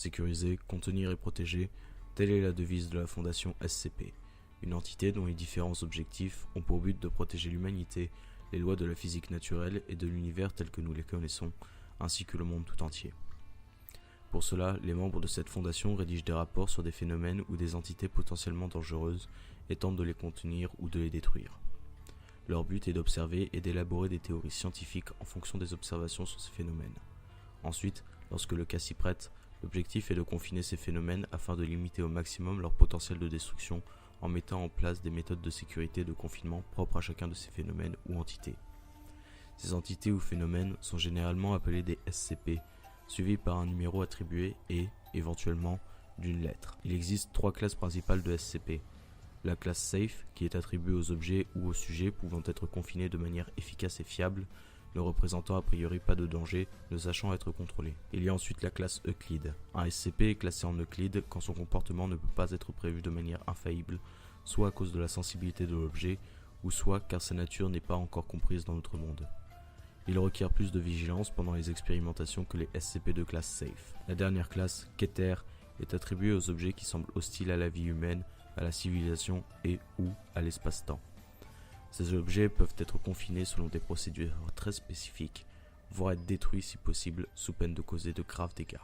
Sécuriser, contenir et protéger, telle est la devise de la fondation SCP, une entité dont les différents objectifs ont pour but de protéger l'humanité, les lois de la physique naturelle et de l'univers tel que nous les connaissons, ainsi que le monde tout entier. Pour cela, les membres de cette fondation rédigent des rapports sur des phénomènes ou des entités potentiellement dangereuses et tentent de les contenir ou de les détruire. Leur but est d'observer et d'élaborer des théories scientifiques en fonction des observations sur ces phénomènes. Ensuite, lorsque le cas s'y prête, l'objectif est de confiner ces phénomènes afin de limiter au maximum leur potentiel de destruction en mettant en place des méthodes de sécurité et de confinement propres à chacun de ces phénomènes ou entités. Ces entités ou phénomènes sont généralement appelés des SCP, suivis par un numéro attribué et, éventuellement, d'une lettre. Il existe 3 classes principales de SCP. La classe Safe, qui est attribuée aux objets ou aux sujets pouvant être confinés de manière efficace et fiable, ne représentant a priori pas de danger, ne sachant être contrôlé. Il y a ensuite la classe Euclide. Un SCP est classé en Euclide quand son comportement ne peut pas être prévu de manière infaillible, soit à cause de la sensibilité de l'objet, ou soit car sa nature n'est pas encore comprise dans notre monde. Il requiert plus de vigilance pendant les expérimentations que les SCP de classe Safe. La dernière classe, Keter, est attribuée aux objets qui semblent hostiles à la vie humaine, à la civilisation et ou à l'espace-temps. Ces objets peuvent être confinés selon des procédures très spécifiques, voire être détruits si possible sous peine de causer de graves dégâts.